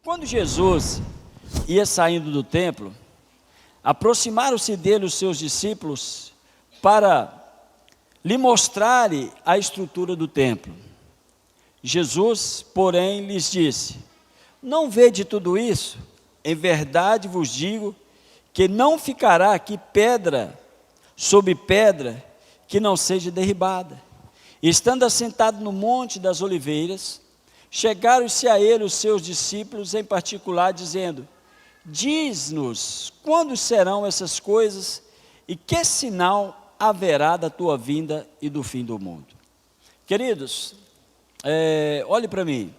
Quando Jesus ia saindo do templo, aproximaram-se dele os seus discípulos para lhe mostrarem a estrutura do templo. Jesus, porém, lhes disse: não vede tudo isso? Em verdade vos digo que não ficará aqui pedra sobre pedra que não seja derribada. Estando assentado no Monte das Oliveiras, chegaram-se a ele os seus discípulos em particular, dizendo: diz-nos quando serão essas coisas e que sinal haverá da tua vinda e do fim do mundo. Queridos, olhe para mim.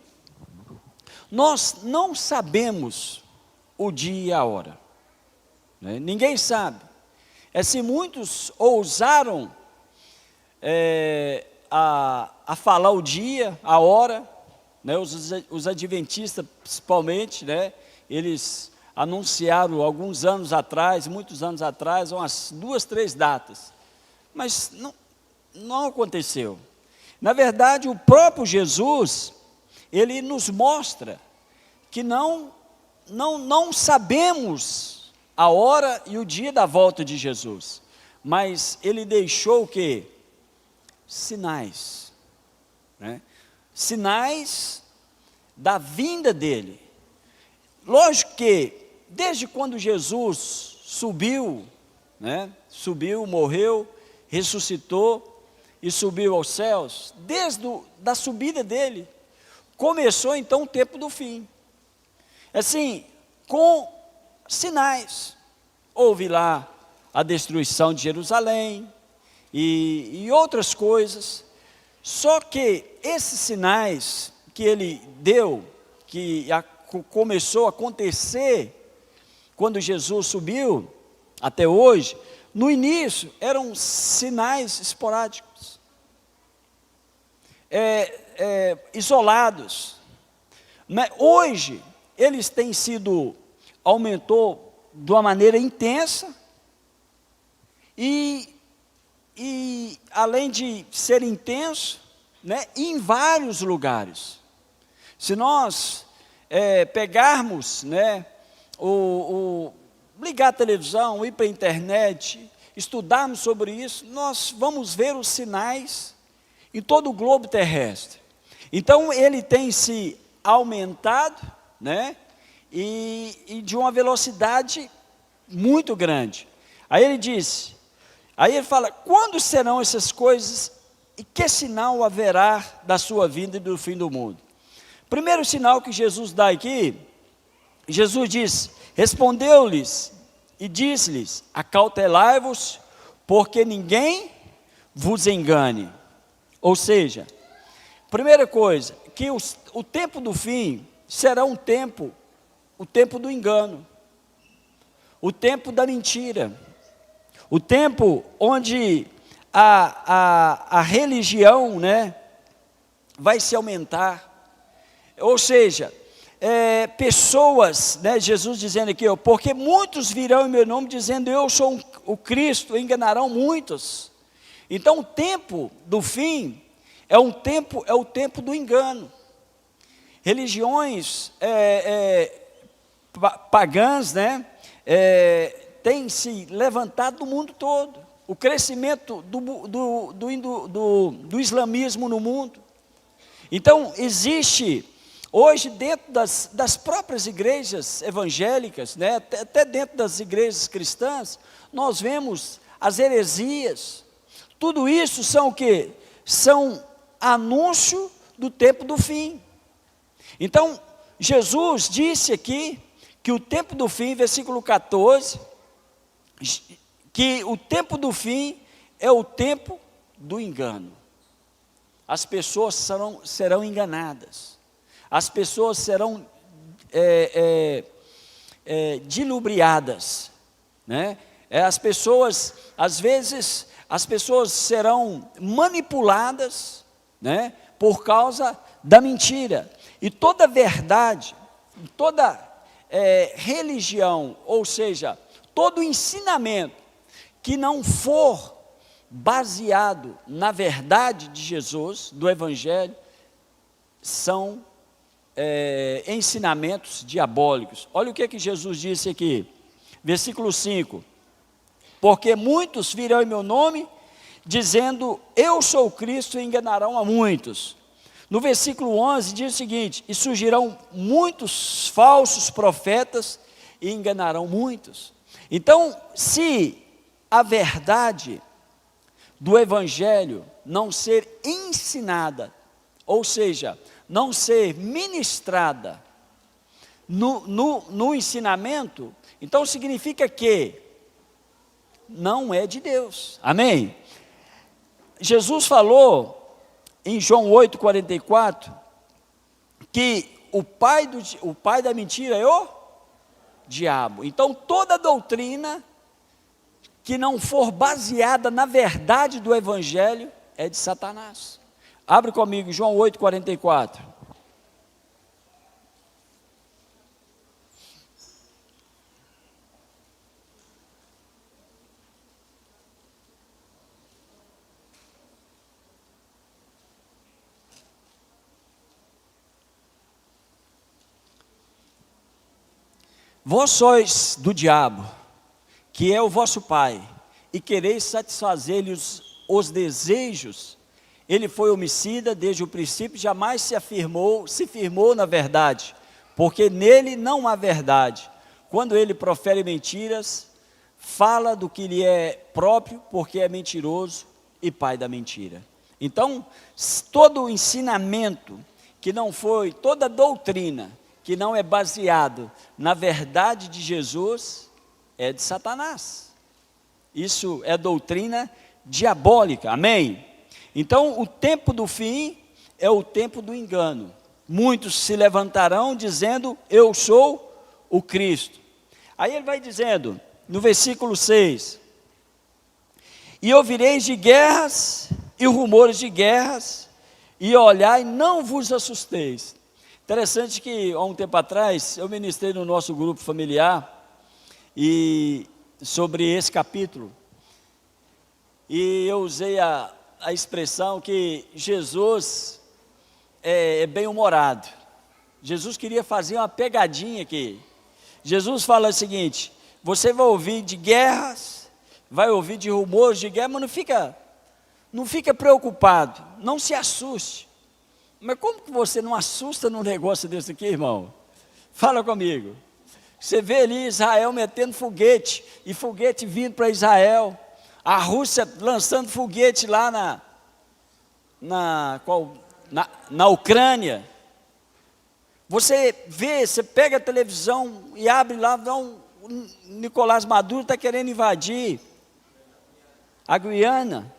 Nós não sabemos o dia e a hora, né? Ninguém sabe. Se muitos ousaram a falar o dia, a hora, né? Os adventistas principalmente, né? Eles anunciaram alguns anos atrás, muitos anos atrás, umas 2, 3 datas, mas não aconteceu. Na verdade, o próprio Jesus, ele nos mostra que não sabemos a hora e o dia da volta de Jesus, mas ele deixou o quê? Sinais, né? Sinais da vinda dele. Lógico que desde quando Jesus subiu, né? Subiu, morreu, ressuscitou e subiu aos céus, desde da subida dele, começou então o tempo do fim. Assim, com sinais. Houve lá a destruição de Jerusalém e outras coisas. Só que esses sinais que ele deu, que começou a acontecer quando Jesus subiu, até hoje, no início eram sinais esporádicos, isolados. Mas hoje, eles têm aumentou de uma maneira intensa, e além de ser intenso, né, em vários lugares. Se nós pegarmos, né, ligar a televisão, ir para a internet, estudarmos sobre isso, nós vamos ver os sinais em todo o globo terrestre. Então ele tem se aumentado, né, e de uma velocidade muito grande. Aí ele fala: quando serão essas coisas e que sinal haverá da sua vinda e do fim do mundo? Primeiro sinal que Jesus dá aqui, Jesus diz: respondeu-lhes e disse-lhes: acautelai-vos, porque ninguém vos engane. Ou seja, primeira coisa, que o tempo do fim será o tempo do engano, o tempo da mentira, o tempo onde a religião, né, vai se aumentar. Ou seja, pessoas, né, Jesus dizendo aqui, porque muitos virão em meu nome dizendo eu sou o Cristo, enganarão muitos. Então o tempo do fim é o tempo do engano. Religiões pagãs, né, têm se levantado do mundo todo. O crescimento do islamismo no mundo. Então existe hoje dentro das próprias igrejas evangélicas, né, até dentro das igrejas cristãs, nós vemos as heresias. Tudo isso são o quê? São anúncio do tempo do fim. Então, Jesus disse aqui que o tempo do fim, versículo 14, que o tempo do fim é o tempo do engano. As pessoas serão enganadas. As pessoas serão dilubriadas, né? As pessoas, às vezes, serão manipuladas, né, por causa da mentira. E toda verdade, toda religião, ou seja, todo ensinamento que não for baseado na verdade de Jesus, do Evangelho, são ensinamentos diabólicos. Olha o que Jesus disse aqui, versículo 5: porque muitos virão em meu nome, dizendo, eu sou o Cristo, e enganarão a muitos. No versículo 11 diz o seguinte, e surgirão muitos falsos profetas, e enganarão muitos. Então, se a verdade do Evangelho não ser ensinada, ou seja, não ser ministrada no ensinamento, então significa que não é de Deus. Amém? Jesus falou em João 8,44, que o pai da mentira é o diabo. Então toda doutrina que não for baseada na verdade do Evangelho é de Satanás. Abre comigo João 8,44. Vós sois do diabo, que é o vosso pai, e quereis satisfazer-lhe os desejos. Ele foi homicida desde o princípio, jamais se firmou na verdade, porque nele não há verdade. Quando ele profere mentiras, fala do que lhe é próprio, porque é mentiroso e pai da mentira. Então, todo o ensinamento que não foi, toda doutrina que não é baseado na verdade de Jesus, é de Satanás. Isso é doutrina diabólica, amém? Então, o tempo do fim é o tempo do engano. Muitos se levantarão dizendo, eu sou o Cristo. Aí ele vai dizendo, no versículo 6, e ouvireis de guerras e rumores de guerras, e olhai, não vos assusteis. Interessante que, há um tempo atrás, eu ministrei no nosso grupo familiar, e sobre esse capítulo, e eu usei a expressão que Jesus é bem-humorado. Jesus queria fazer uma pegadinha aqui. Jesus fala o seguinte, você vai ouvir de guerras, vai ouvir de rumores de guerra, mas não fica preocupado, não se assuste. Mas como que você não assusta num negócio desse aqui, irmão? Fala comigo. Você vê ali Israel metendo foguete, e foguete vindo para Israel, a Rússia lançando foguete lá na Ucrânia. Você vê, você pega a televisão e abre lá, o Nicolás Maduro está querendo invadir a Guiana,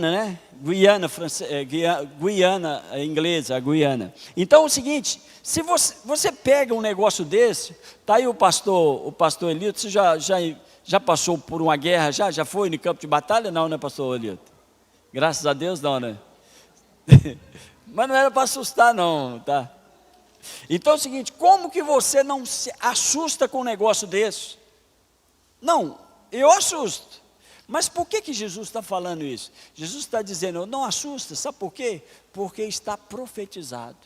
né? Guiana inglesa, a Guiana. Então é o seguinte, se você pega um negócio desse, está aí o pastor Elito, você já passou por uma guerra, já foi no campo de batalha? Não, né, pastor Elito? Graças a Deus não, né? Mas não era para assustar não, tá? Então é o seguinte, como que você não se assusta com um negócio desse? Não, eu assusto. Mas por que Jesus está falando isso? Jesus está dizendo, não assusta, sabe por quê? Porque está profetizado.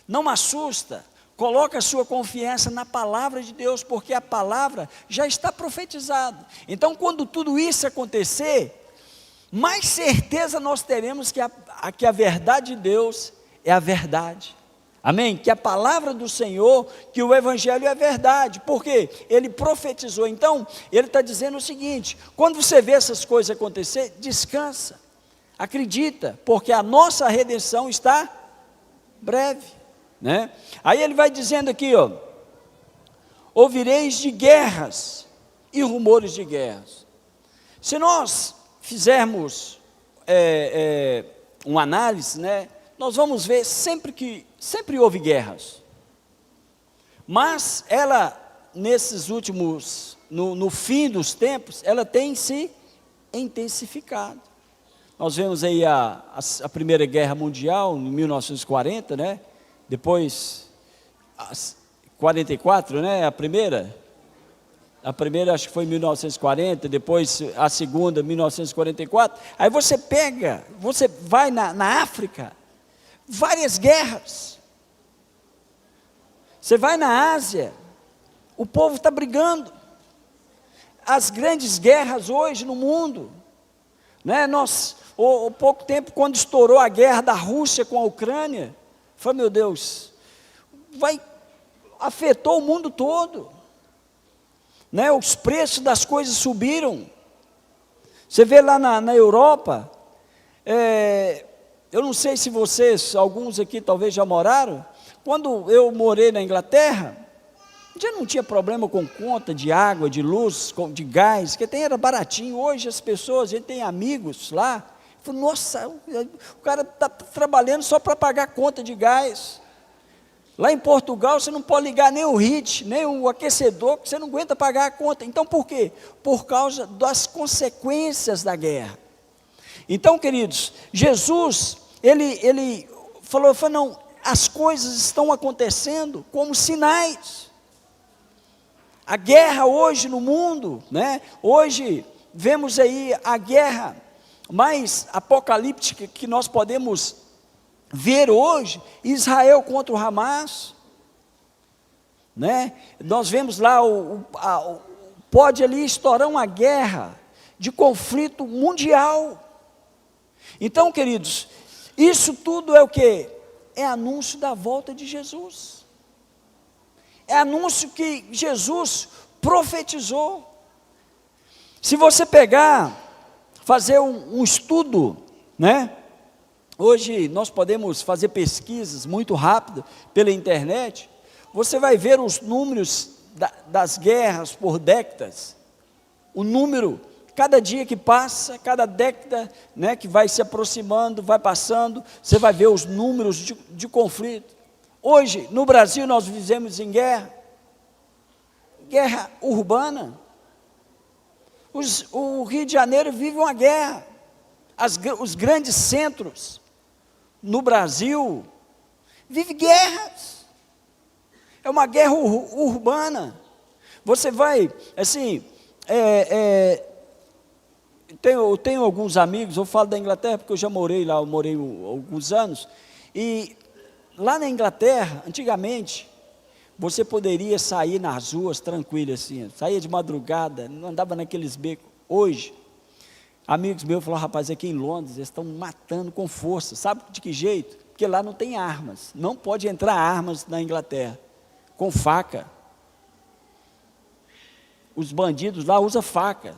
Não assusta, coloca a sua confiança na palavra de Deus, porque a palavra já está profetizada. Então, quando tudo isso acontecer, mais certeza nós teremos que a verdade de Deus é a verdade. Amém? Que a palavra do Senhor, que o Evangelho é verdade, porque ele profetizou. Então, ele está dizendo o seguinte, quando você vê essas coisas acontecer, descansa, acredita, porque a nossa redenção está breve, né? Aí ele vai dizendo aqui, ó, ouvireis de guerras e rumores de guerras. Se nós fizermos uma análise, né, nós vamos ver sempre houve guerras, mas ela, nesses últimos, no fim dos tempos, ela tem se intensificado. Nós vemos aí a Primeira Guerra Mundial, em 1940, né? Depois, 44, né? A primeira acho que foi em 1940, depois a segunda, 1944. Aí você vai na África, várias guerras. Você vai na Ásia, o povo está brigando. As grandes guerras hoje no mundo, né? Há pouco tempo, quando estourou a guerra da Rússia com a Ucrânia, falei, meu Deus, afetou o mundo todo, né? Os preços das coisas subiram. Você vê lá na Europa, eu não sei se vocês, alguns aqui talvez já moraram, quando eu morei na Inglaterra, já não tinha problema com conta de água, de luz, de gás, que era baratinho. Hoje as pessoas, a gente tem amigos lá, falo, nossa, o cara está trabalhando só para pagar a conta de gás. Lá em Portugal você não pode ligar nem o heat, nem o aquecedor, porque você não aguenta pagar a conta. Então por quê? Por causa das consequências da guerra. Então, queridos, Jesus, ele falou, não, as coisas estão acontecendo como sinais. A guerra hoje no mundo, né? Hoje vemos aí a guerra mais apocalíptica que nós podemos ver hoje, Israel contra o Hamas, né? Nós vemos lá, pode ali estourar uma guerra de conflito mundial. Então, queridos, isso tudo é o quê? É anúncio da volta de Jesus. É anúncio que Jesus profetizou. Se você pegar, fazer um estudo, né? Hoje nós podemos fazer pesquisas muito rápido pela internet. Você vai ver os números das guerras por décadas. O número, cada dia que passa, cada década, né, que vai se aproximando, vai passando, você vai ver os números de conflito. Hoje, no Brasil, nós vivemos em guerra urbana. O Rio de Janeiro vive uma guerra. Os grandes centros no Brasil vivem guerras. É uma guerra urbana. Você vai, assim, eu tenho alguns amigos, eu falo da Inglaterra porque eu já morei lá, eu morei alguns anos, e lá na Inglaterra, antigamente, você poderia sair nas ruas tranquilo assim, saía de madrugada, não andava naqueles becos. Hoje, amigos meus falaram, rapaz, aqui em Londres, eles estão matando com força, sabe de que jeito? Porque lá não tem armas, não pode entrar armas na Inglaterra, com faca. Os bandidos lá usam faca,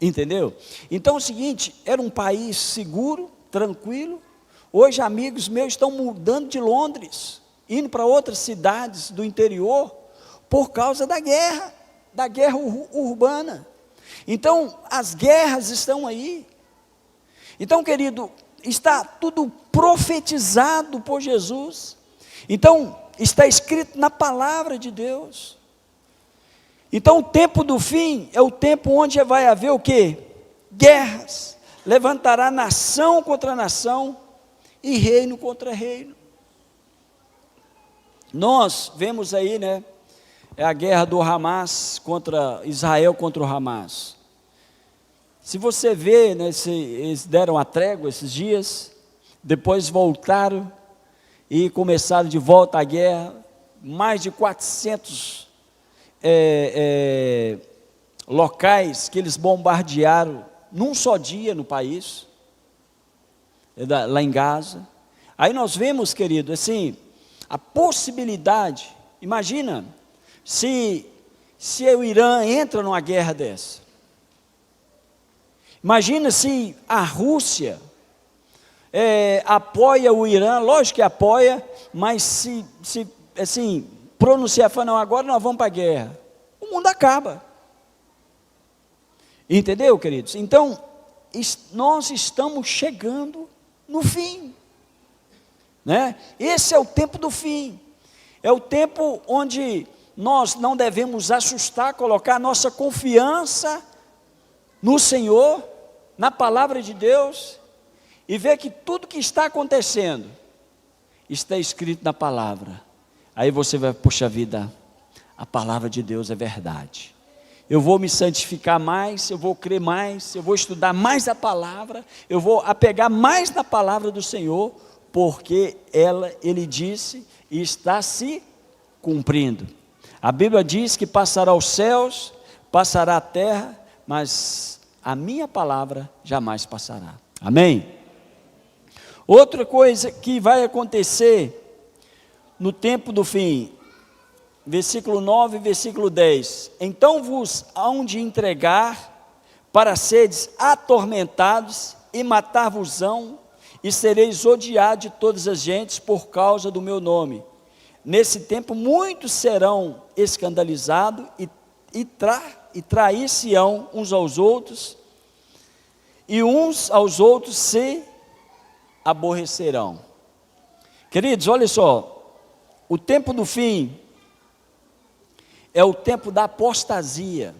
entendeu? Então é o seguinte, era um país seguro, tranquilo. Hoje amigos meus estão mudando de Londres, indo para outras cidades do interior, por causa da guerra urbana. Então as guerras estão aí. Então, querido, está tudo profetizado por Jesus. Então está escrito na palavra de Deus. Então o tempo do fim é o tempo onde vai haver o quê? Guerras. Levantará nação contra nação e reino contra reino. Nós vemos aí, né, a guerra do Hamas contra Israel contra o Hamas. Se você vê, né, eles deram a trégua esses dias, depois voltaram e começaram de volta a guerra. Mais de 400 locais que eles bombardearam num só dia no país, lá em Gaza. Aí nós vemos, querido, assim, a possibilidade, imagina, se o Irã entra numa guerra dessa. Imagina se a Rússia apoia o Irã, lógico que apoia, mas se assim, pronunciar, falar, não, agora nós vamos para a guerra, o mundo acaba. Entendeu, queridos? Então, nós estamos chegando no fim, né? Esse é o tempo do fim, é o tempo onde nós não devemos assustar, colocar a nossa confiança no Senhor, na palavra de Deus, e ver que tudo que está acontecendo, está escrito na palavra. Aí você vai, puxa vida, a palavra de Deus é verdade. Eu vou me santificar mais, eu vou crer mais, eu vou estudar mais a palavra, eu vou apegar mais na palavra do Senhor, porque ele disse e está se cumprindo. A Bíblia diz que passará os céus, passará a terra, mas a minha palavra jamais passará. Amém? Outra coisa que vai acontecer no tempo do fim, versículo 9 e versículo 10. Então vos hão de entregar para seres atormentados e matar-vos-ão, e sereis odiados de todas as gentes por causa do meu nome. Nesse tempo muitos serão escandalizados e trair-se-ão uns aos outros, e uns aos outros se aborrecerão. Queridos, olha só, o tempo do fim é o tempo da apostasia,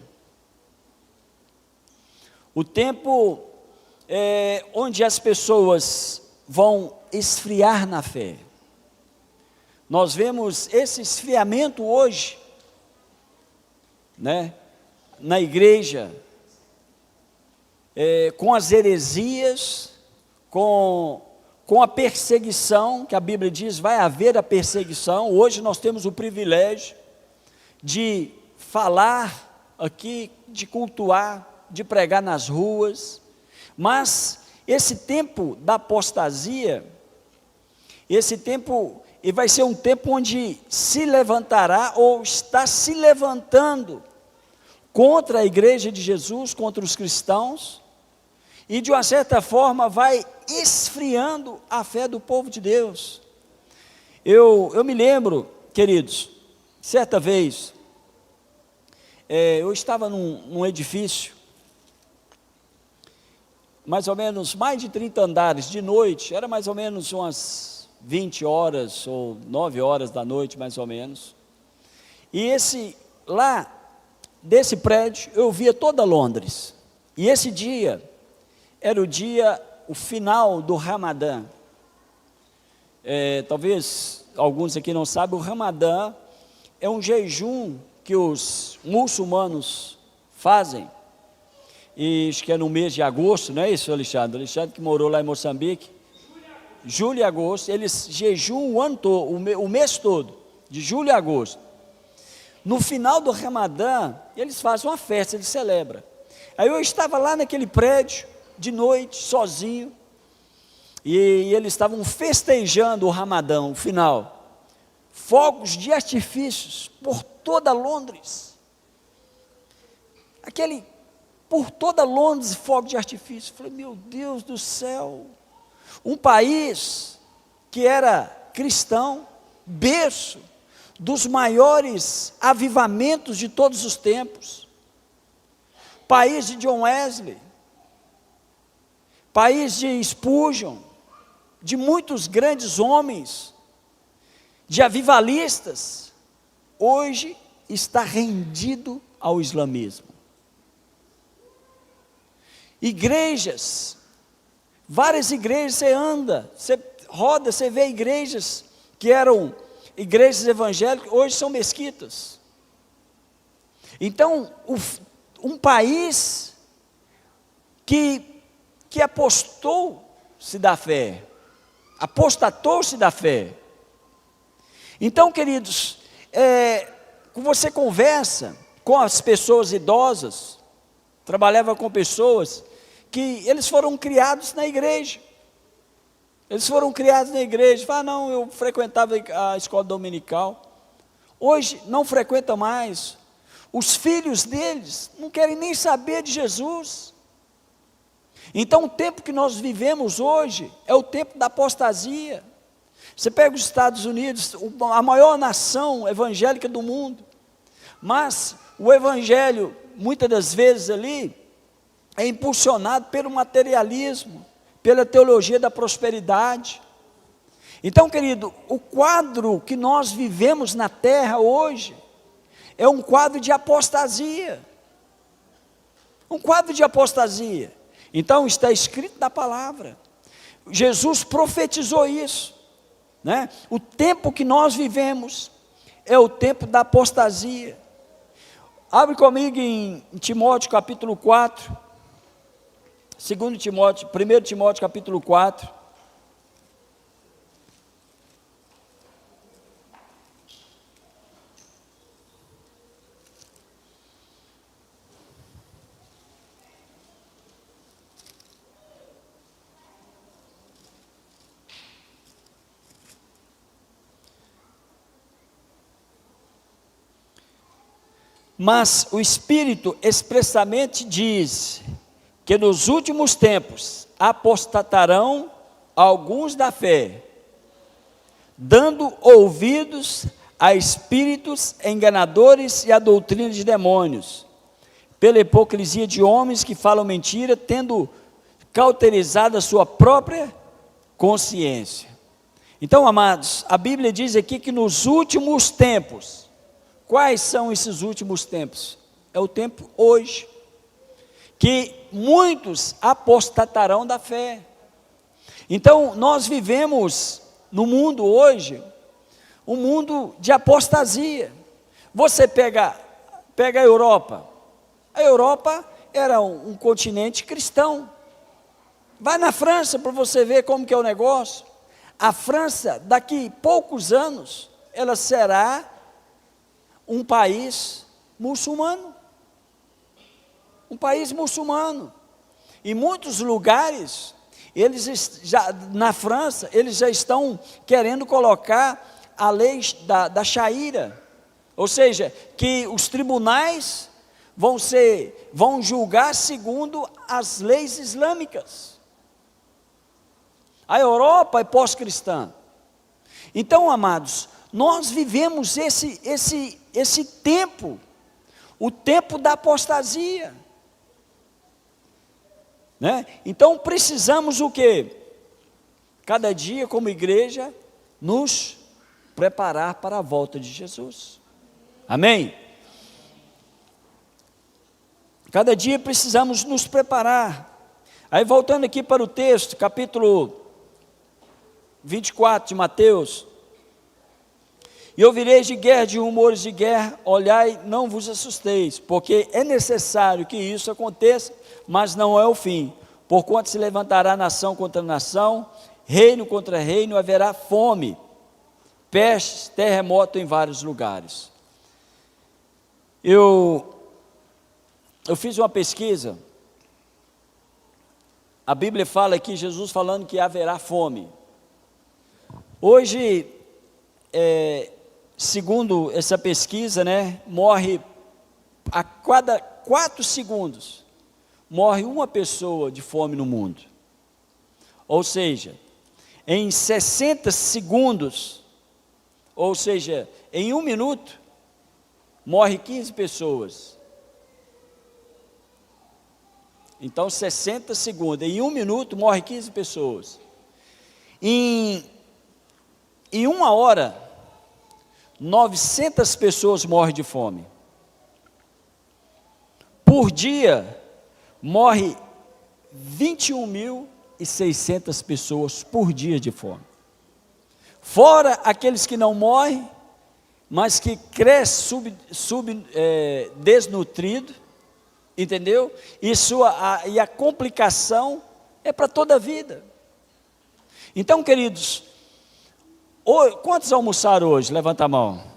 o tempo onde as pessoas vão esfriar na fé. Nós vemos esse esfriamento hoje, né, na igreja, com as heresias, com a perseguição, que a Bíblia diz, vai haver a perseguição. Hoje nós temos o privilégio de falar aqui, de cultuar, de pregar nas ruas, mas esse tempo da apostasia, esse tempo, e vai ser um tempo onde se levantará, ou está se levantando, contra a igreja de Jesus, contra os cristãos, e de uma certa forma vai esfriando a fé do povo de Deus. Eu me lembro, queridos, certa vez, eu estava num edifício, mais ou menos mais de 30 andares, de noite, era mais ou menos umas 20 horas, ou 9 horas da noite, mais ou menos, e desse prédio, eu via toda Londres, e esse dia, era o final do Ramadã. Talvez alguns aqui não sabem, o Ramadã é um jejum que os muçulmanos fazem, e acho que é no mês de agosto, não é isso, Alexandre? Alexandre que morou lá em Moçambique, julho e agosto, eles jejuam o ano todo, o mês todo, de julho e agosto. No final do Ramadã, eles fazem uma festa, eles celebram. Aí eu estava lá naquele prédio, de noite, sozinho, e eles estavam festejando o Ramadã, o final, fogos de artifícios por toda Londres, por toda Londres, fogos de artifício. Falei, meu Deus do céu, um país que era cristão, berço dos maiores avivamentos de todos os tempos, país de John Wesley, país de Spurgeon, de muitos grandes homens, de avivalistas, hoje está rendido ao islamismo. Igrejas, várias igrejas, você anda, você roda, você vê igrejas que eram igrejas evangélicas, hoje são mesquitas. Então, um país que apostatou-se da fé, Então, queridos, você conversa com as pessoas idosas, trabalhava com pessoas que eles foram criados na igreja, fala, não, eu frequentava a escola dominical, hoje não frequenta mais, os filhos deles não querem nem saber de Jesus. Então o tempo que nós vivemos hoje é o tempo da apostasia. Você pega os Estados Unidos, a maior nação evangélica do mundo, mas o evangelho, muitas das vezes ali, é impulsionado pelo materialismo, pela teologia da prosperidade. Então, querido, o quadro que nós vivemos na terra hoje, é um quadro de apostasia, então está escrito na palavra, Jesus profetizou isso, né? O tempo que nós vivemos, é o tempo da apostasia. Abre comigo em Timóteo capítulo 4, 1 Timóteo capítulo 4, Mas o Espírito expressamente diz que nos últimos tempos apostatarão alguns da fé, dando ouvidos a espíritos enganadores e a doutrina de demônios, pela hipocrisia de homens que falam mentira, tendo cauterizado a sua própria consciência. Então, amados, a Bíblia diz aqui que nos últimos tempos, quais são esses últimos tempos? É o tempo hoje, que muitos apostatarão da fé. Então, nós vivemos no mundo hoje, um mundo de apostasia. Você pega a Europa. A Europa era um continente cristão. Vai na França para você ver como que é o negócio. A França, daqui poucos anos, ela será um país muçulmano. Um país muçulmano. Em muitos lugares, na França, eles já estão querendo colocar a lei da Sharia, ou seja, que os tribunais vão julgar segundo as leis islâmicas. A Europa é pós-cristã. Então, amados, nós vivemos esse tempo, o tempo da apostasia, né? Então precisamos o quê? Cada dia como igreja, nos preparar para a volta de Jesus. Amém? Cada dia precisamos nos preparar. Aí voltando aqui para o texto, capítulo 24 de Mateus. E ouvireis de guerra, de rumores de guerra, olhai, não vos assusteis, porque é necessário que isso aconteça, mas não é o fim. Porquanto se levantará nação contra nação, reino contra reino, haverá fome, pestes, terremoto em vários lugares. Eu fiz uma pesquisa. A Bíblia fala aqui, Jesus falando que haverá fome. Hoje, segundo essa pesquisa, né, morre a cada 4 segundos, morre uma pessoa de fome no mundo. Ou seja, em 60 segundos, ou seja, em 1 minuto, morre 15 pessoas. Então, 60 segundos, em 1 minuto, morre 15 pessoas. Em 1 hora, 900 pessoas morrem de fome. Por dia, morre 21.600 pessoas por dia de fome. Fora aqueles que não morrem, mas que crescem desnutrido, entendeu? E a complicação é para toda a vida. Então, queridos, quantos almoçaram hoje? Levanta a mão.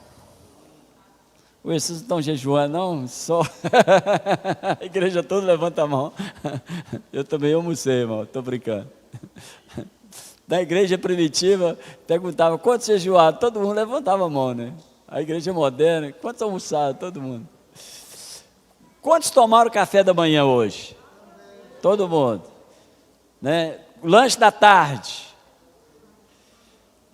Vocês não estão jejuando, não? Só a igreja toda levanta a mão. Eu também almocei, irmão, estou brincando. Na igreja primitiva, perguntava, quantos jejuaram? Todo mundo levantava a mão, né? A igreja moderna, quantos almoçaram? Todo mundo. Quantos tomaram café da manhã hoje? Todo mundo. Né? Lanche da tarde.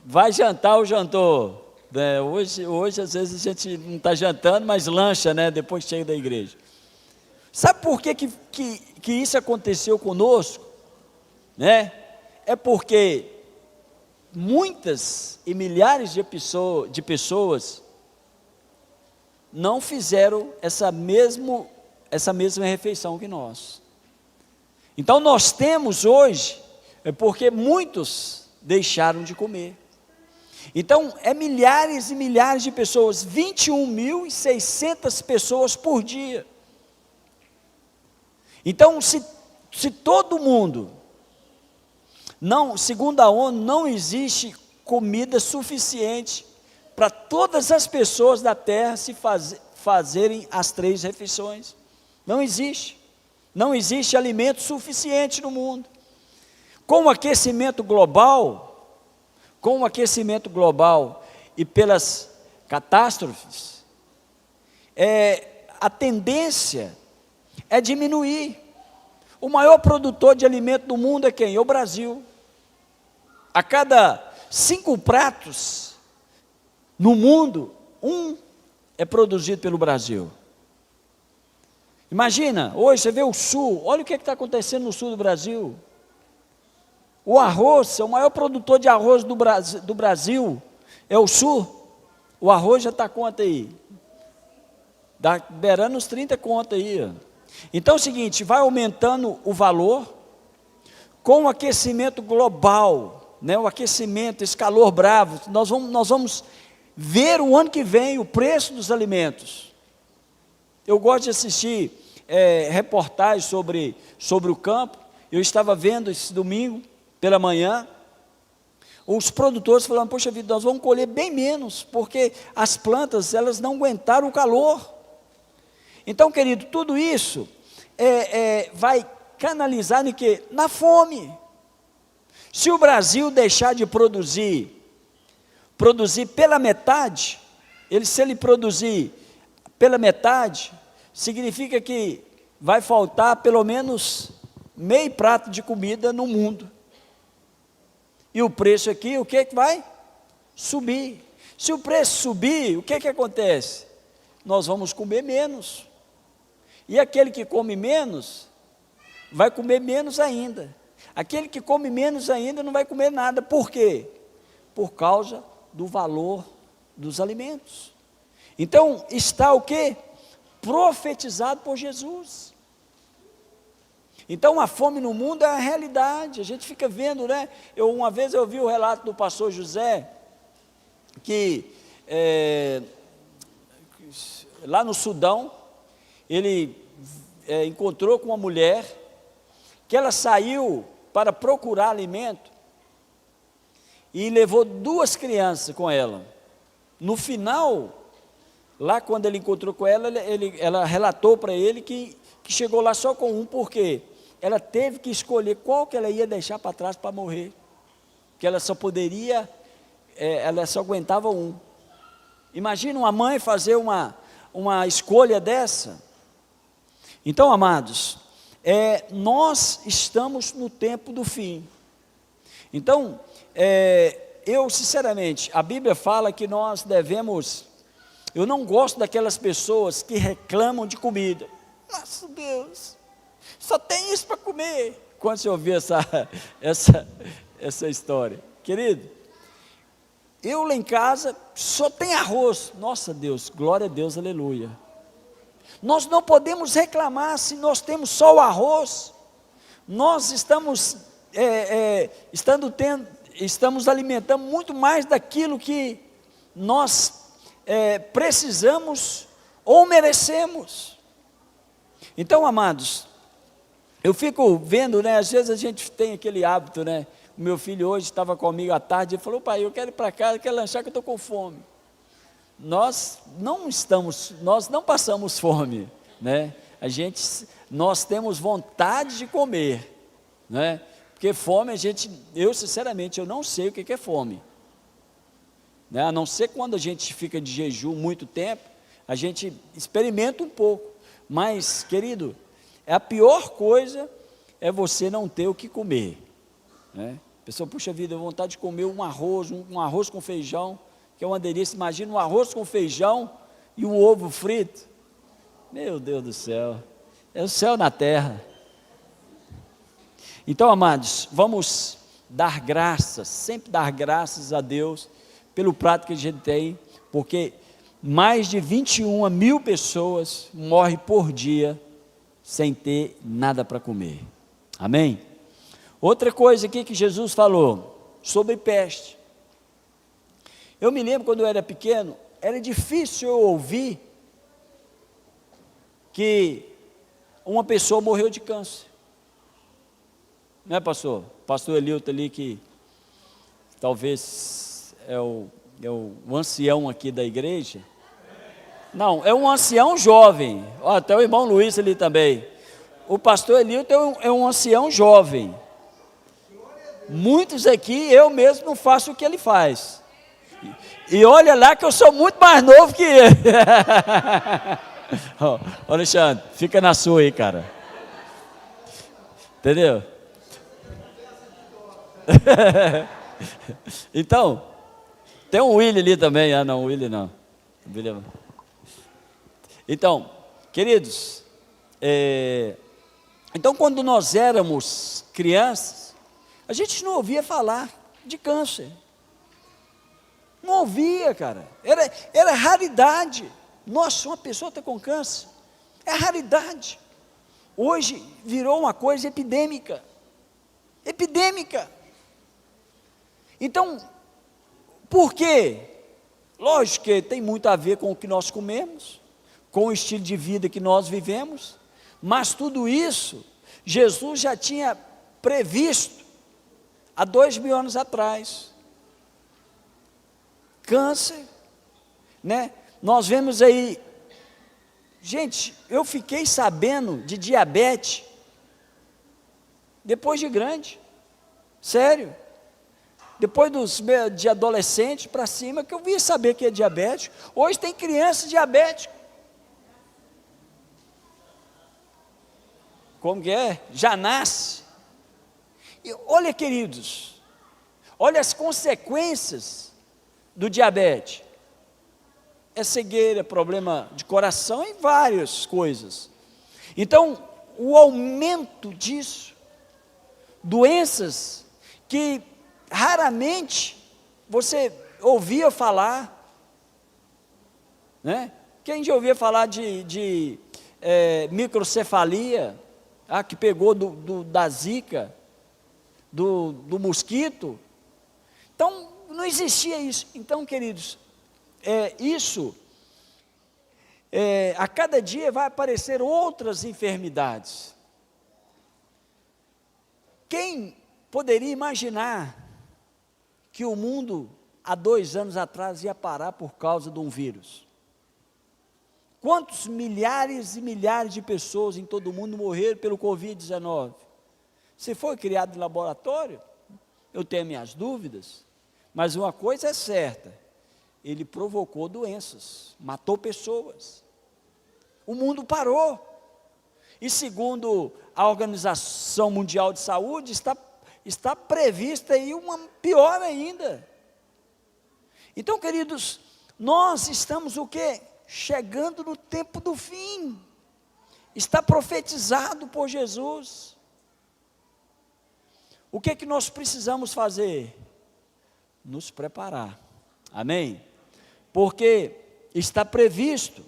Vai jantar ou jantou? Né? Hoje, às vezes, a gente não está jantando, mas lancha, né? Depois que chega da igreja. Sabe por que isso aconteceu conosco? Né? É porque muitas e milhares de pessoas não fizeram essa mesma refeição que nós. Então nós temos hoje, é porque muitos deixaram de comer. Então é milhares e milhares de pessoas, 21.600 pessoas por dia. Então se todo mundo, segundo a ONU, não existe comida suficiente para todas as pessoas da terra fazerem as 3 refeições. Não existe. Não existe alimento suficiente no mundo. Com o aquecimento global e pelas catástrofes, a tendência é diminuir. O maior produtor de alimento do mundo é quem? É o Brasil. A cada 5 pratos no mundo, 1 é produzido pelo Brasil. Imagina, hoje você vê o sul, olha o que está acontecendo no sul do Brasil. O arroz, o maior produtor de arroz do Brasil é o sul. O arroz já está quanto aí? Beirando os 30 conto aí. Ó. Então é o seguinte, vai aumentando o valor, com o aquecimento global, né, o aquecimento, esse calor bravo, nós vamos ver o ano que vem o preço dos alimentos. Eu gosto de assistir reportagens sobre o campo. Eu estava vendo esse domingo, pela manhã, os produtores falando, poxa vida, nós vamos colher bem menos, porque as plantas, elas não aguentaram o calor. Então, querido, tudo isso vai canalizar em quê? Na fome. Se o Brasil deixar de produzir pela metade, se ele produzir pela metade, significa que vai faltar pelo menos meio prato de comida no mundo. E o preço aqui, o que vai? Subir. Se o preço subir, o que acontece? Nós vamos comer menos. E aquele que come menos, vai comer menos ainda. Aquele que come menos ainda não vai comer nada. Por quê? Por causa do valor dos alimentos. Então, está o quê? Profetizado por Jesus. Então, a fome no mundo é a realidade. A gente fica vendo, né? Uma vez eu vi o relato do pastor José, que lá no Sudão, ele encontrou com uma mulher, que ela saiu para procurar alimento, e levou 2 crianças com ela. No final, lá quando ele encontrou com ela, ela relatou para ele que chegou lá só com 1, porque ela teve que escolher qual que ela ia deixar para trás para morrer, que ela só poderia, ela só aguentava 1. Imagina uma mãe fazer uma escolha dessa. Então, amados, nós estamos no tempo do fim. Então, eu sinceramente, a Bíblia fala que nós devemos, eu não gosto daquelas pessoas que reclamam de comida. Nossa Deus, só tem isso para comer. Quando você ouvir essa história, querido, eu lá em casa só tem arroz. Nossa Deus, glória a Deus, aleluia. Nós não podemos reclamar se nós temos só o arroz. Nós estamos alimentando muito mais daquilo que nós precisamos ou merecemos. Então, amados, eu fico vendo, né? Às vezes a gente tem aquele hábito, né? O meu filho hoje estava comigo à tarde e falou, pai, eu quero ir para casa, quero lanchar que eu estou com fome. Nós não passamos fome, né? Nós temos vontade de comer, né? Porque fome eu sinceramente, eu não sei o que é fome, né? A não ser quando a gente fica de jejum muito tempo, a gente experimenta um pouco, mas, querido, a pior coisa é você não ter o que comer, né? A pessoa, puxa vida, eu vontade de comer um arroz com feijão, que é uma delícia. Imagina um arroz com feijão e um ovo frito. Meu Deus do céu, é o céu na terra. Então, amados, vamos dar graças, sempre dar graças a Deus pelo prato que a gente tem, porque mais de 21 mil pessoas morrem por dia sem ter nada para comer. Amém? Outra coisa aqui que Jesus falou sobre peste. Eu me lembro quando eu era pequeno, era difícil eu ouvir que uma pessoa morreu de câncer. Não é, pastor? Pastor Elilton ali, que talvez é o ancião aqui da igreja. Não, é um ancião jovem. Ó, até o irmão Luiz ali também. O pastor Elilton é um ancião jovem. Muitos aqui, eu mesmo não faço o que ele faz. E olha lá que eu sou muito mais novo que ele. Ô Alexandre, fica na sua aí, cara. Entendeu? Então, tem um Willy ali também. Ah, não, Willy não. Willy... Então, queridos, então quando nós éramos crianças, a gente não ouvia falar de câncer. Não ouvia, cara. Era raridade. Nossa, uma pessoa está com câncer. É raridade. Hoje virou uma coisa epidêmica. Epidêmica. Então, por quê? Lógico que tem muito a ver com o que nós comemos, com o estilo de vida que nós vivemos, mas tudo isso, Jesus já tinha previsto há 2000 anos atrás. Câncer, né? Nós vemos aí, gente, eu fiquei sabendo de diabetes depois de grande, sério, depois de adolescente para cima, que eu via saber que é diabético. Hoje tem criança diabética. Como que é? Já nasce. E olha, queridos, olha as consequências do diabetes. É cegueira, problema de coração e várias coisas. Então, o aumento disso, doenças que raramente você ouvia falar, né? Quem já ouvia falar de microcefalia, que pegou da zika, do mosquito? Então, não existia isso. Então, queridos, a cada dia vai aparecer outras enfermidades. Quem poderia imaginar que o mundo, há 2 anos atrás, ia parar por causa de um vírus? Quantos milhares e milhares de pessoas em todo o mundo morreram pelo Covid-19? Se foi criado em laboratório, eu tenho minhas dúvidas, mas uma coisa é certa, ele provocou doenças, matou pessoas, o mundo parou, e segundo a Organização Mundial de Saúde, está prevista aí uma pior ainda. Então, queridos, nós estamos o quê? Chegando no tempo do fim, está profetizado por Jesus. O que nós precisamos fazer? Nos preparar, amém? Porque está previsto.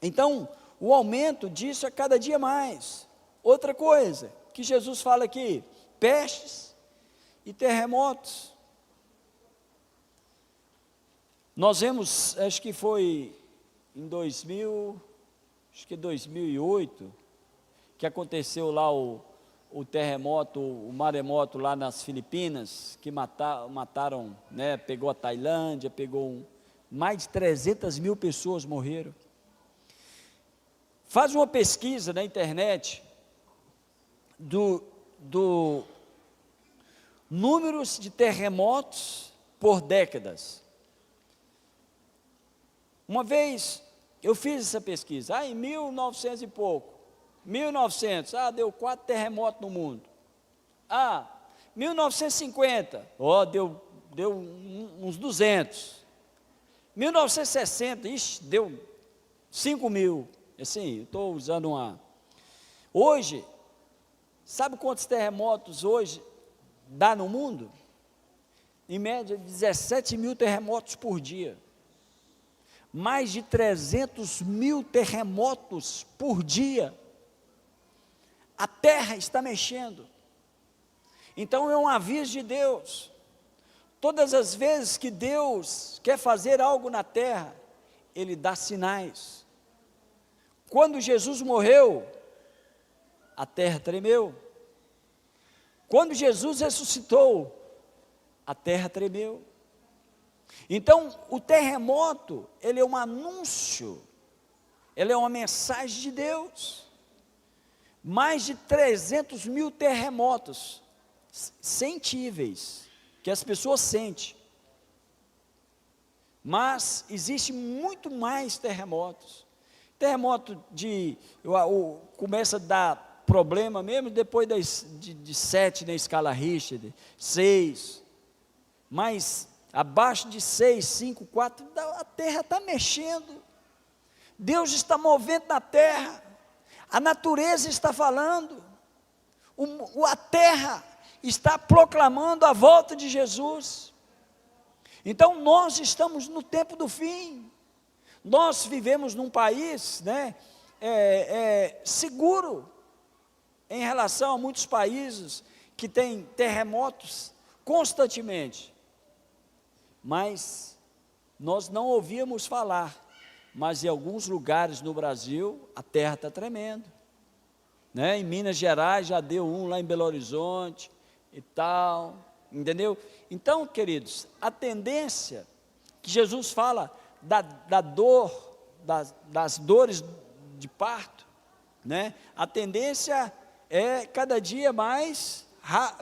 Então, o aumento disso é cada dia mais. Outra coisa que Jesus fala aqui, pestes e terremotos. Nós vemos, acho que foi em 2008, que aconteceu lá o terremoto, o maremoto lá nas Filipinas, que mataram, né, pegou a Tailândia, mais de 300 mil pessoas morreram. Faz uma pesquisa na internet do números de terremotos por décadas. Uma vez eu fiz essa pesquisa, em 1900 e pouco, 1900, deu 4 terremotos no mundo. 1950, deu uns 200. 1960, deu 5.000. Assim, eu estou usando uma... Hoje, sabe quantos terremotos hoje dá no mundo? Em média, 17 mil terremotos por dia. Mais de 300 mil terremotos por dia. A terra está mexendo. Então é um aviso de Deus. Todas as vezes que Deus quer fazer algo na terra, Ele dá sinais. Quando Jesus morreu, a terra tremeu. Quando Jesus ressuscitou, a terra tremeu. Então, o terremoto, ele é um anúncio, ele é uma mensagem de Deus. Mais de 300 mil terremotos sentíveis, que as pessoas sentem. Mas existe muito mais terremotos. terremoto começa a dar problema mesmo depois de 7 na escala Richter, 6, mas abaixo de 6, 5, 4, a terra está mexendo, Deus está movendo na terra, a natureza está falando, a terra está proclamando a volta de Jesus. Então nós estamos no tempo do fim, nós vivemos num país, né, seguro, em relação a muitos países que têm terremotos constantemente, mas nós não ouvíamos falar, mas em alguns lugares no Brasil, a terra está tremendo, né? Em Minas Gerais já deu um lá em Belo Horizonte e tal, entendeu? Então, queridos, a tendência que Jesus fala da dor, das dores de parto, né? A tendência é cada dia mais,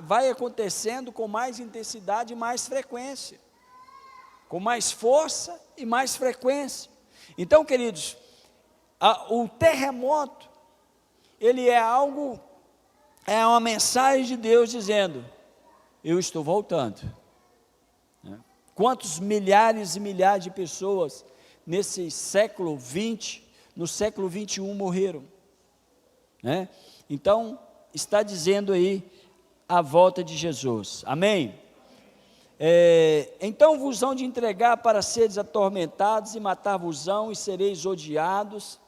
vai acontecendo com mais intensidade e mais frequência, com mais força e mais frequência. Então, queridos, o terremoto, ele é uma mensagem de Deus dizendo, eu estou voltando. Quantos milhares e milhares de pessoas nesse século 20, no século 21 morreram, né? Então, está dizendo aí a volta de Jesus, amém? Então vos hão de entregar para seres atormentados e matar-vos-ão e sereis odiados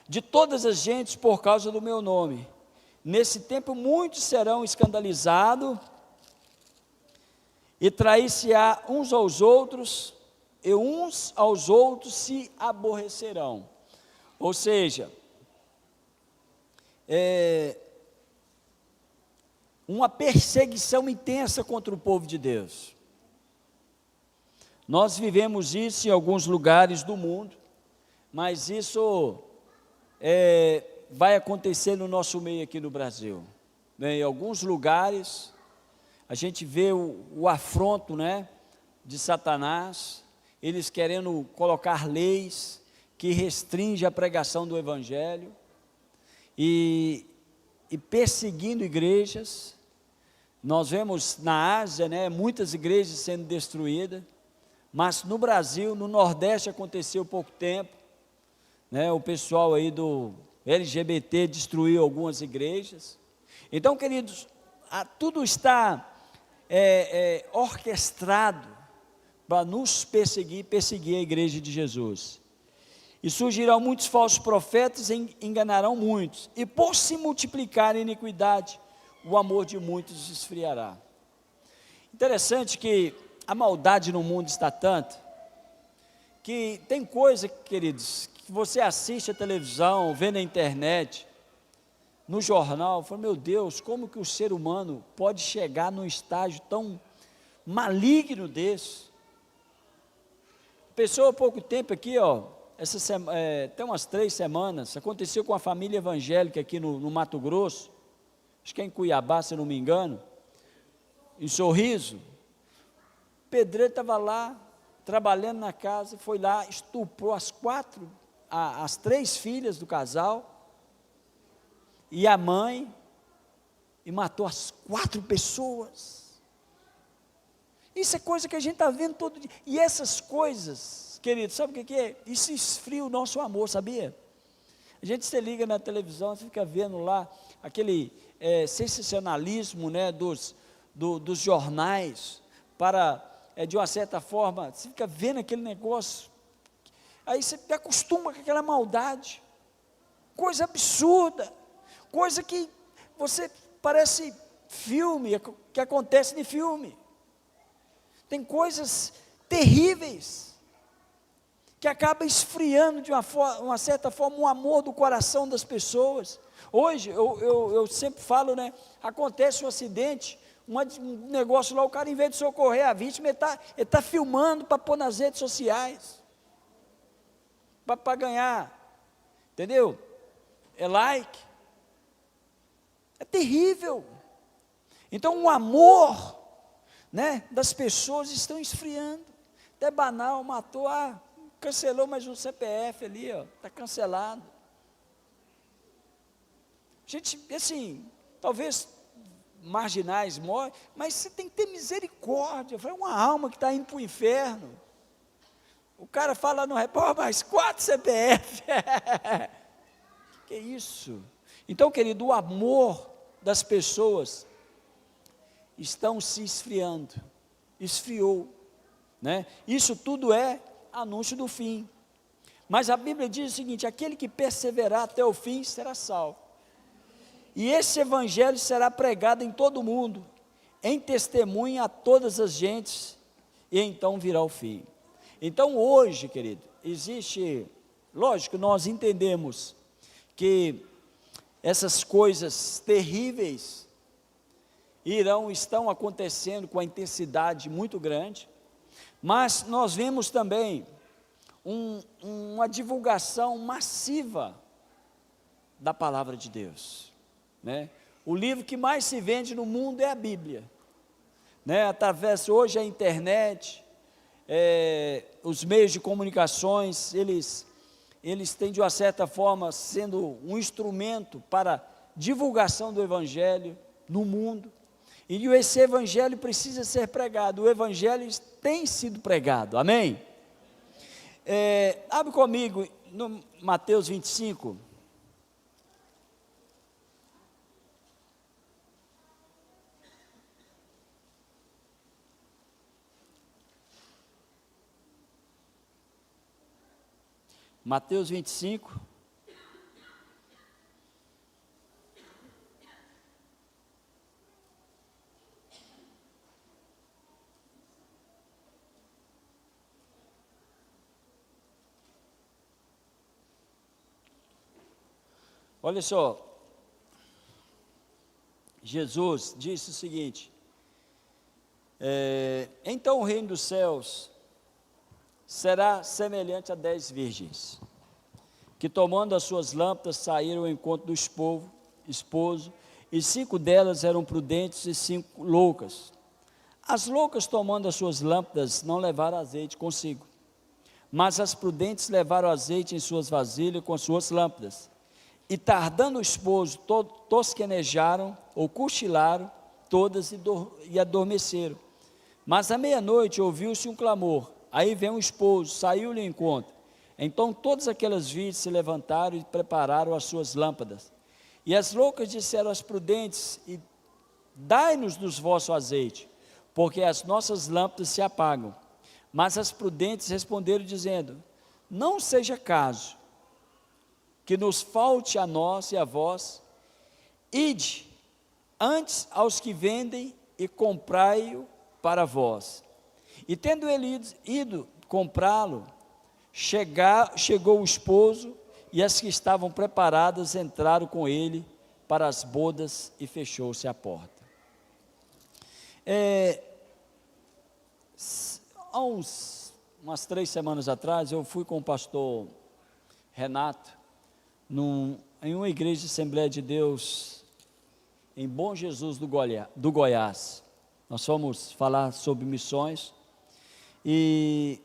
de todas as gentes por causa do meu nome. Nesse tempo muitos serão escandalizados e trair-se-á uns aos outros, e uns aos outros se aborrecerão. Ou seja, uma perseguição intensa contra o povo de Deus. Nós vivemos isso em alguns lugares do mundo, mas isso vai acontecer no nosso meio aqui no Brasil. Em alguns lugares, a gente vê o afronto, né, de Satanás, eles querendo colocar leis que restringem a pregação do Evangelho, e perseguindo igrejas. Nós vemos na Ásia, né, muitas igrejas sendo destruídas, mas no Brasil, no Nordeste aconteceu há pouco tempo, né, o pessoal aí do LGBT destruiu algumas igrejas. Então, queridos, tudo está orquestrado para nos perseguir a igreja de Jesus. E surgirão muitos falsos profetas e enganarão muitos, e por se multiplicar a iniquidade, o amor de muitos esfriará. Interessante que a maldade no mundo está tanta, que tem coisa, queridos, que você assiste a televisão, vê na internet, no jornal, fala, meu Deus, como que o ser humano pode chegar num estágio tão maligno desse? Pessoa há pouco tempo aqui, tem umas 3 semanas, aconteceu com a família evangélica aqui no Mato Grosso, acho que é em Cuiabá, se eu não me engano, em Sorriso. O pedreiro estava lá, trabalhando na casa, foi lá, estuprou as 3 filhas do casal, e a mãe, e matou as 4 pessoas. Isso é coisa que a gente está vendo todo dia, e essas coisas, querido, sabe o que é? Isso esfria o nosso amor, sabia? A gente se liga na televisão, você fica vendo lá, aquele sensacionalismo, né, dos jornais, de uma certa forma, você fica vendo aquele negócio, aí você te acostuma com aquela maldade, coisa absurda, coisa que você parece filme, que acontece em filme. Tem coisas terríveis, que acaba esfriando de uma certa forma o amor do coração das pessoas. Hoje, eu sempre falo, né, acontece um acidente, um negócio lá, o cara, em vez de socorrer a vítima, ele está filmando para pôr nas redes sociais, para ganhar, entendeu? É like, é terrível. Então o amor, né, das pessoas estão esfriando. Até banal, matou, cancelou mais um CPF ali, ó, está cancelado. Gente, assim, talvez marginais morrem, mas você tem que ter misericórdia. É uma alma que está indo para o inferno. O cara fala no repórter, mais 4 CPF. Que isso? Então, querido, o amor das pessoas estão se esfriando, esfriou, né? Isso tudo é anúncio do fim. Mas a Bíblia diz o seguinte: aquele que perseverar até o fim será salvo. E esse evangelho será pregado em todo o mundo, em testemunha a todas as gentes, e então virá o fim. Então hoje, querido, existe, lógico, nós entendemos que essas coisas terríveis estão acontecendo com a intensidade muito grande, mas nós vemos também uma divulgação massiva da palavra de Deus, né? O livro que mais se vende no mundo é a Bíblia, né? Através hoje a internet, os meios de comunicações, eles têm de uma certa forma sendo um instrumento para divulgação do evangelho no mundo. E esse evangelho precisa ser pregado. O evangelho tem sido pregado, amém? Abre comigo no Mateus 25. Mateus 25. Olha só, Jesus disse o seguinte: então o reino dos céus será semelhante a 10 virgens, que tomando as suas lâmpadas saíram ao encontro do esposo, e 5 delas eram prudentes e 5 loucas. As loucas, tomando as suas lâmpadas, não levaram azeite consigo, mas as prudentes levaram azeite em suas vasilhas com as suas lâmpadas. E tardando o esposo, tosquenejaram ou cochilaram todas e adormeceram. Mas à meia-noite ouviu-se um clamor. Aí vem o esposo, saiu-lhe ao encontro. Então todas aquelas virgens se levantaram e prepararam as suas lâmpadas. E as loucas disseram às prudentes: dai-nos dos vosso azeite, porque as nossas lâmpadas se apagam. Mas as prudentes responderam dizendo: não seja caso que nos falte a nós e a vós, ide antes aos que vendem e comprai-o para vós. E tendo ele ido comprá-lo, chegou o esposo, e as que estavam preparadas entraram com ele para as bodas, e fechou-se a porta. Há umas 3 semanas atrás, eu fui com o pastor Renato, em uma igreja de Assembleia de Deus, em Bom Jesus do Goiás. Nós fomos falar sobre missões, e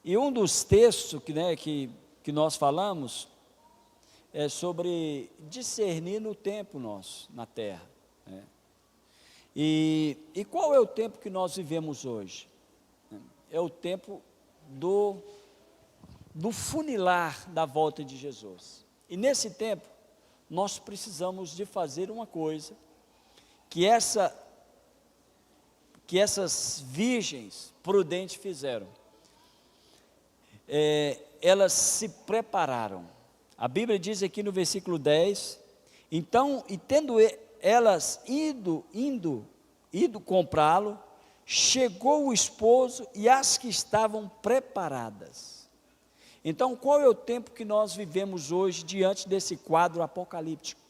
um dos textos que nós falamos é sobre discernir no tempo nosso, na terra, né? E qual é o tempo que nós vivemos hoje? É o tempo do funilar da volta de Jesus. E nesse tempo, nós precisamos de fazer uma coisa que essas virgens prudentes fizeram. Elas se prepararam. A Bíblia diz aqui no versículo 10: então, e tendo elas ido comprá-lo, chegou o esposo e as que estavam preparadas. Então, qual é o tempo que nós vivemos hoje diante desse quadro apocalíptico?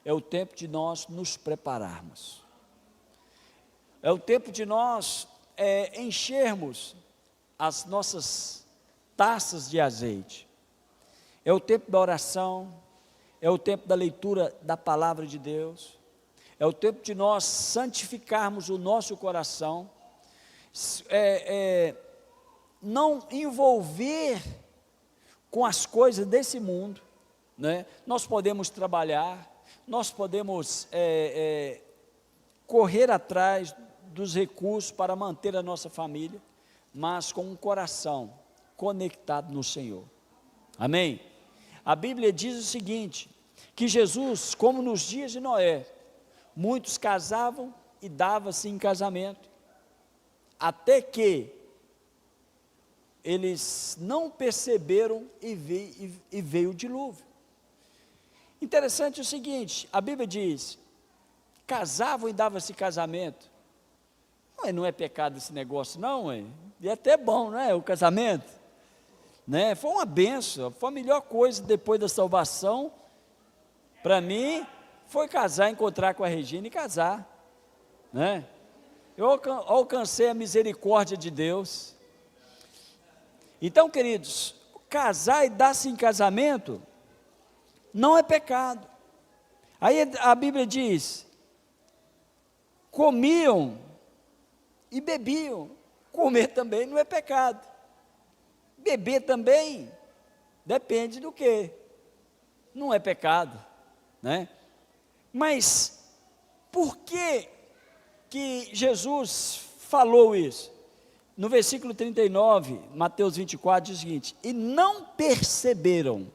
É o tempo de nós nos prepararmos. É o tempo de nós enchermos as nossas taças de azeite. É o tempo da oração, é o tempo da leitura da palavra de Deus, é o tempo de nós santificarmos o nosso coração. não envolver com as coisas desse mundo, né? Nós podemos trabalhar, nós podemos correr atrás dos recursos para manter a nossa família, mas com um coração conectado no Senhor. Amém? A Bíblia diz o seguinte, que Jesus, como nos dias de Noé, muitos casavam e davam-se em casamento, até que eles não perceberam e veio o dilúvio. Interessante o seguinte, a Bíblia diz, casavam e davam-se casamento. Não é pecado esse negócio não, e é até bom, não é, o casamento, né? Foi uma benção, foi a melhor coisa depois da salvação, para mim, foi casar, encontrar com a Regina e casar, né? Eu alcancei a misericórdia de Deus. Então, queridos, casar e dar-se em casamento não é pecado. Aí a Bíblia diz, comiam e bebiam. Comer também não é pecado. Beber também, depende do que. Não é pecado, né? Mas, por que Jesus falou isso? No versículo 39, Mateus 24, diz o seguinte, e não perceberam,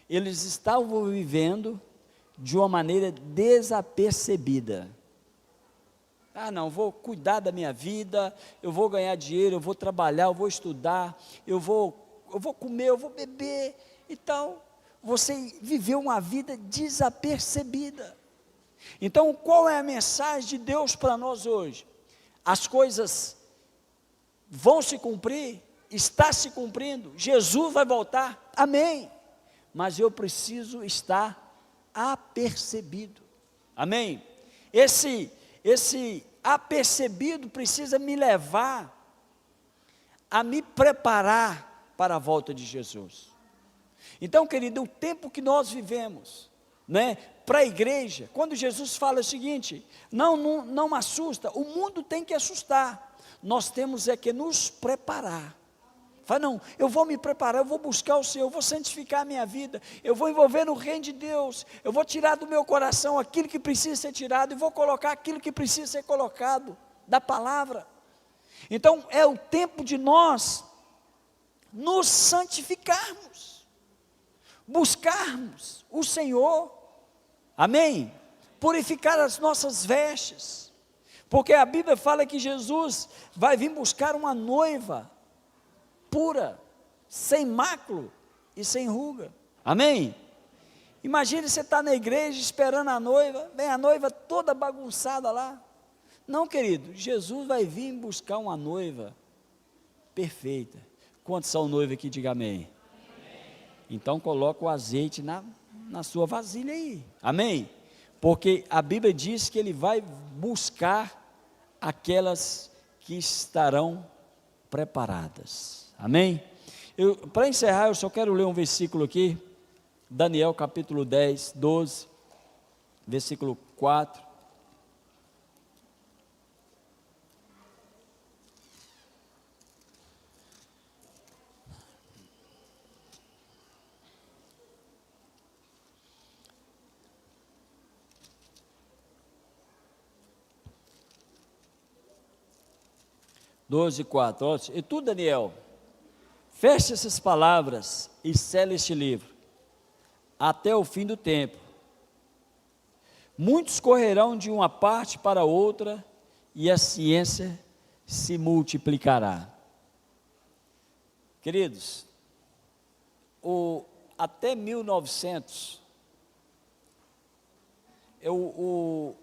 eles estavam vivendo de uma maneira desapercebida. Não, vou cuidar da minha vida, eu vou ganhar dinheiro, eu vou trabalhar, eu vou estudar, eu vou comer, eu vou beber e tal. Você viveu uma vida desapercebida. Então, qual é a mensagem de Deus para nós hoje? As coisas vão se cumprir, está se cumprindo, Jesus vai voltar, amém. Mas eu preciso estar apercebido, amém. Esse apercebido precisa me levar a me preparar para a volta de Jesus. Então, querido, o tempo que nós vivemos, né, para a igreja, quando Jesus fala o seguinte, não assusta, o mundo tem que assustar, nós temos que nos preparar. Fala, não, eu vou me preparar, eu vou buscar o Senhor, eu vou santificar a minha vida, eu vou envolver no reino de Deus, eu vou tirar do meu coração aquilo que precisa ser tirado, e vou colocar aquilo que precisa ser colocado, da palavra. Então, é o tempo de nós nos santificarmos, buscarmos o Senhor, amém? Purificar as nossas vestes, porque a Bíblia fala que Jesus vai vir buscar uma noiva, pura, sem mácula e sem ruga, amém? Imagine você estar na igreja esperando a noiva, vem a noiva toda bagunçada lá. Não, querido, Jesus vai vir buscar uma noiva perfeita. Quantos são noivos aqui, diga amém. Então coloca o azeite na sua vasilha aí, amém? Porque a Bíblia diz que Ele vai buscar aquelas que estarão preparadas. Amém? Para encerrar, eu só quero ler um versículo aqui, Daniel capítulo 10, 12, versículo 4. Doze, 4. E tu, Daniel, feche essas palavras e sela este livro, até o fim do tempo. Muitos correrão de uma parte para outra, e a ciência se multiplicará. Queridos, até 1900, o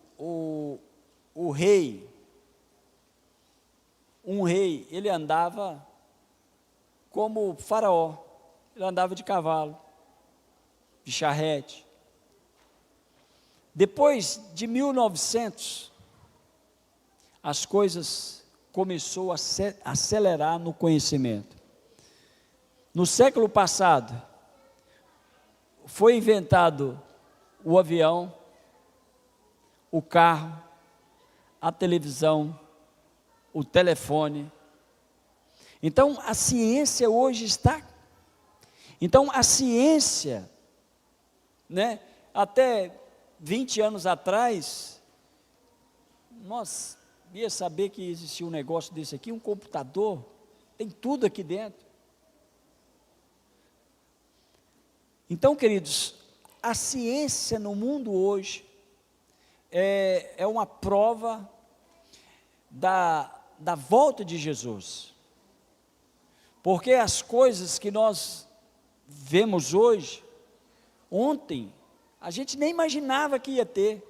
rei, um rei, ele andava como Faraó, ele andava de cavalo, de charrete. Depois de 1900, as coisas começou a acelerar no conhecimento. No século passado, foi inventado o avião, o carro, a televisão, o telefone, Então, a ciência hoje está. Então, a ciência, né, até 20 anos atrás, nós ia saber que existia um negócio desse aqui, um computador, tem tudo aqui dentro. Então, queridos, a ciência no mundo hoje é uma prova da volta de Jesus. Porque as coisas que nós vemos hoje, ontem, a gente nem imaginava que ia ter.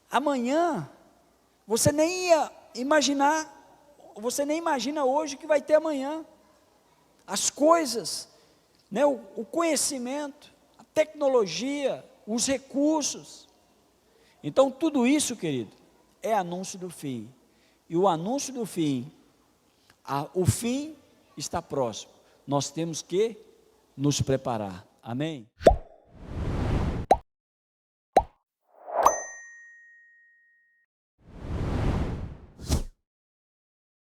Amanhã, você nem ia imaginar, você nem imagina hoje que vai ter amanhã. As coisas, né, o conhecimento, a tecnologia, os recursos. Então, tudo isso, querido, é anúncio do fim. E o anúncio do fim, o fim está próximo. Nós temos que nos preparar. Amém?